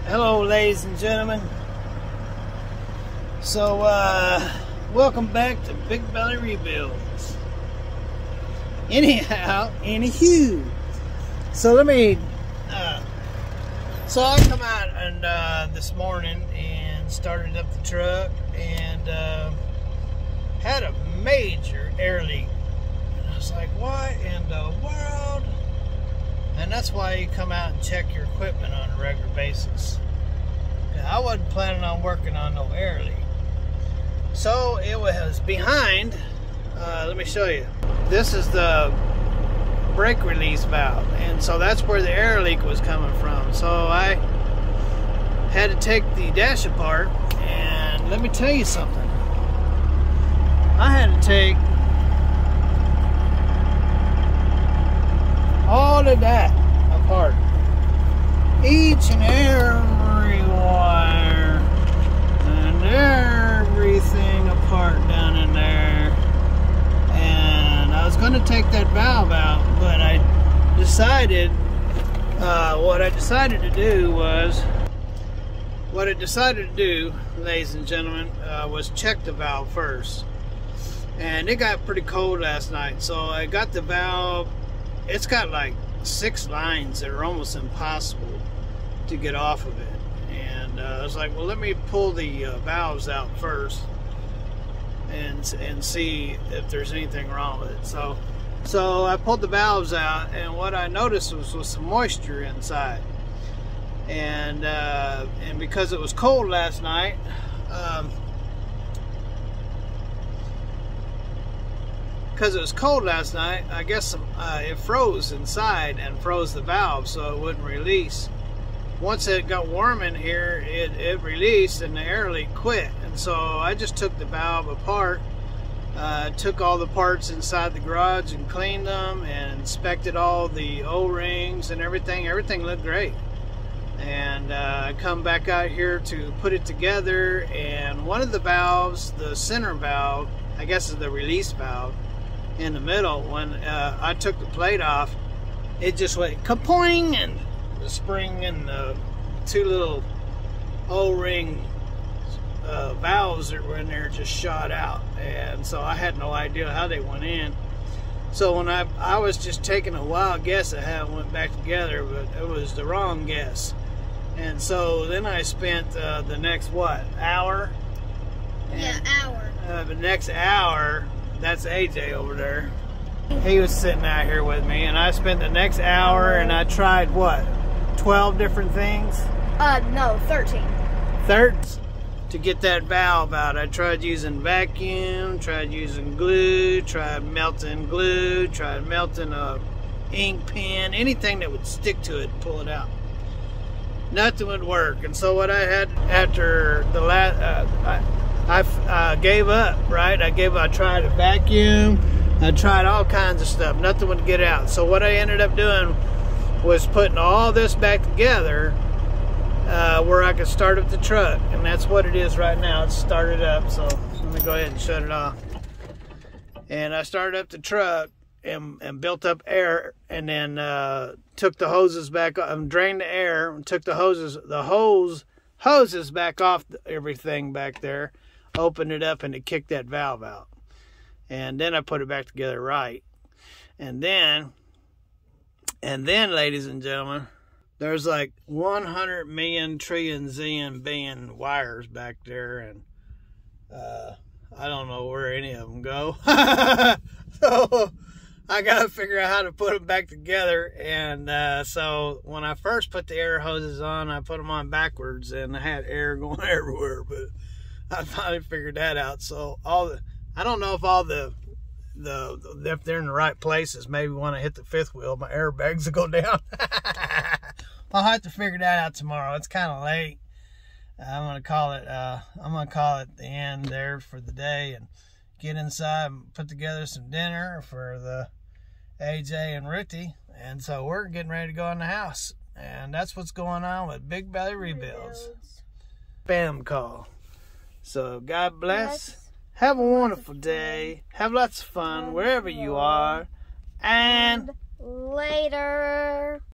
Hello, ladies and gentlemen. So, welcome back to Big Belly Rebuilds. Anywho, so let me, so I come out and this morning and started up the truck and had a major air leak. And I was like, what in the world? And that's why you come out and check your equipment on a regular basis. I wasn't planning on working on no air leak. So it was behind, let me show you. This is the brake release valve. And so that's where the air leak was coming from. So I had to take the dash apart. And let me tell you something. I had to take all of that apart. Each and every wire and everything apart down in there. And I was going to take that valve out, but I decided, what I decided to do, ladies and gentlemen, was check the valve first. And it got pretty cold last night, so I got the valve. It's got like 6 lines that are almost impossible to get off of it. And I was like, well, let me pull the valves out first and see if there's anything wrong with it. So I pulled the valves out, and what I noticed was some moisture inside. And because it was cold last night, I guess it froze inside and froze the valve, so it wouldn't release. Once it got warm in here, it released and the air leak quit. And so I just took the valve apart, took all the parts inside the garage and cleaned them and inspected all the O-rings and everything. Everything looked great. And I come back out here to put it together, and one of the valves, the center valve, I guess is the release valve, in the middle, when I took the plate off, it just went kapoing, and the spring and the 2 little O-ring valves that were in there just shot out. And so I had no idea how they went in. So when I was just taking a wild guess at how it went back together, but it was the wrong guess. And so then I spent the next, hour? Yeah, hour. The next hour, that's AJ over there. He was sitting out here with me, and I spent the next hour and I tried 12 different things? No, 13. To get that valve out. I tried using vacuum, tried using glue, tried melting glue, tried melting a ink pen, anything that would stick to it and pull it out. Nothing would work. And so what I had after the last, I gave up, right? I tried a vacuum, I tried all kinds of stuff. Nothing would get out. So what I ended up doing was putting all this back together where I could start up the truck. And that's what it is right now. It's started up. So let me go ahead and shut it off. And I started up the truck and built up air, and then took the hoses back up and drained the air and took the hoses back off everything back there. Opened it up, and it kicked that valve out. And then I put it back together right. And then, ladies and gentlemen, there's like 100 million trillion zillion billion wires back there, and I don't know where any of them go. So I gotta figure out how to put them back together. And so when I first put the air hoses on, I put them on backwards, and I had air going everywhere, but I finally figured that out. So I don't know if if they're in the right places. Maybe when I hit the 5th wheel, my airbags will go down. I'll have to figure that out tomorrow. It's kind of late. I'm gonna call it the end there for the day, and get inside and put together some dinner for the AJ and Ruthie. And so we're getting ready to go in the house, and that's what's going on with Big Belly Rebuilds. Spam call. So God bless. Have a wonderful day. Have lots of fun wherever you are. And later.